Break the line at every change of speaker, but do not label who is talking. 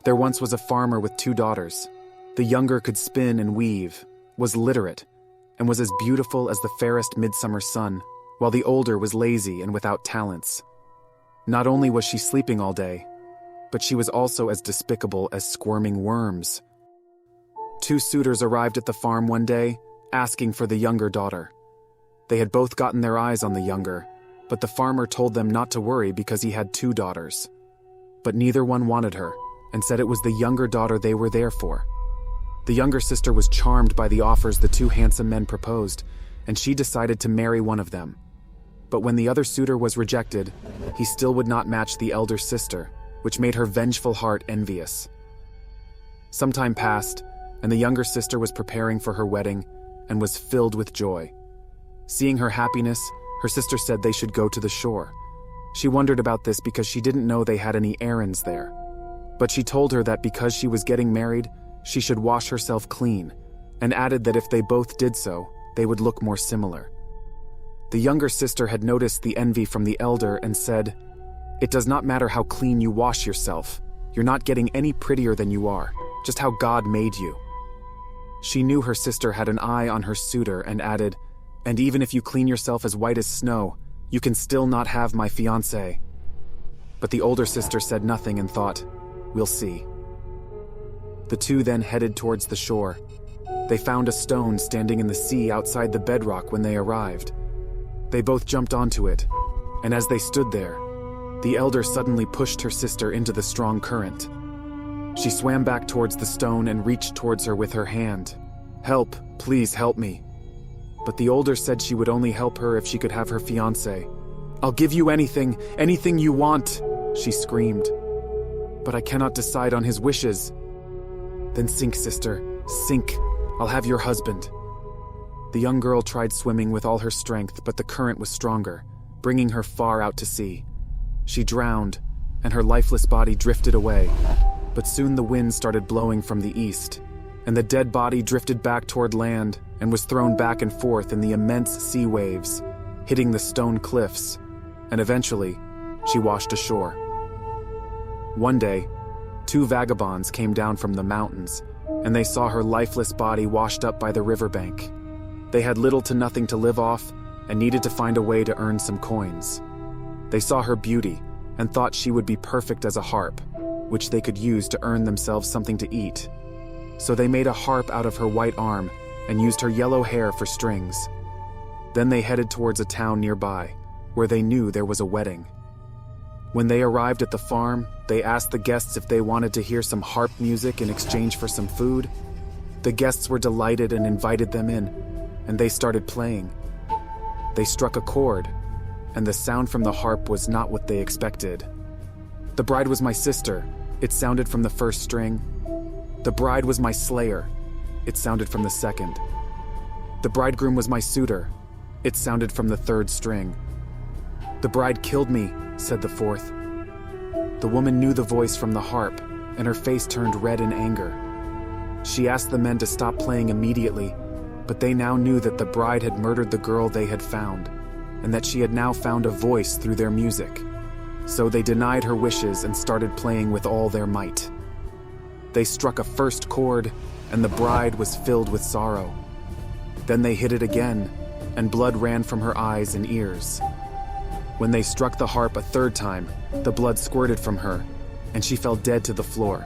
There once was a farmer with 2 daughters. The younger could spin and weave, was literate, and was as beautiful as the fairest midsummer sun, while the older was lazy and without talents. Not only was she sleeping all day, but she was also as despicable as squirming worms. 2 suitors arrived at the farm one day, asking for the younger daughter. They had both gotten their eyes on the younger, but the farmer told them not to worry because he had 2 daughters. But neither one wanted her, and said it was the younger daughter they were there for. The younger sister was charmed by the offers the 2 handsome men proposed, and she decided to marry one of them. But when the other suitor was rejected, he still would not match the elder sister, which made her vengeful heart envious. Some time passed, and the younger sister was preparing for her wedding and was filled with joy. Seeing her happiness, her sister said they should go to the shore. She wondered about this because she didn't know they had any errands there. But she told her that because she was getting married, she should wash herself clean, and added that if they both did so, they would look more similar. The younger sister had noticed the envy from the elder and said, "It does not matter how clean you wash yourself. You're not getting any prettier than you are, just how God made you." She knew her sister had an eye on her suitor and added, "And even if you clean yourself as white as snow, you can still not have my fiancé." But the older sister said nothing and thought, "We'll see." The 2 then headed towards the shore. They found a stone standing in the sea outside the bedrock when they arrived. They both jumped onto it, and as they stood there, the elder suddenly pushed her sister into the strong current. She swam back towards the stone and reached towards her with her hand. "Help, please help me." But the older said she would only help her if she could have her fiancé. "I'll give you anything, anything you want," she screamed. "But I cannot decide on his wishes." "Then sink, sister, sink. I'll have your husband." The young girl tried swimming with all her strength, but the current was stronger, bringing her far out to sea. She drowned, and her lifeless body drifted away. But soon the wind started blowing from the east, and the dead body drifted back toward land and was thrown back and forth in the immense sea waves, hitting the stone cliffs, and eventually, she washed ashore. One day, 2 vagabonds came down from the mountains, and they saw her lifeless body washed up by the riverbank. They had little to nothing to live off and needed to find a way to earn some coins. They saw her beauty and thought she would be perfect as a harp, which they could use to earn themselves something to eat. So they made a harp out of her white arm and used her yellow hair for strings. Then they headed towards a town nearby, where they knew there was a wedding. When they arrived at the farm, they asked the guests if they wanted to hear some harp music in exchange for some food. The guests were delighted and invited them in, and they started playing. They struck a chord, and the sound from the harp was not what they expected. "The bride was my sister," it sounded from the first string. "The bride was my slayer," it sounded from the second. "The bridegroom was my suitor," it sounded from the third string. "The bride killed me," said the fourth. The woman knew the voice from the harp, and her face turned red in anger. She asked the men to stop playing immediately, but they now knew that the bride had murdered the girl they had found, and that she had now found a voice through their music. So they denied her wishes and started playing with all their might. They struck a first chord, and the bride was filled with sorrow. Then they hit it again, and blood ran from her eyes and ears. When they struck the harp a third time, the blood squirted from her, and she fell dead to the floor.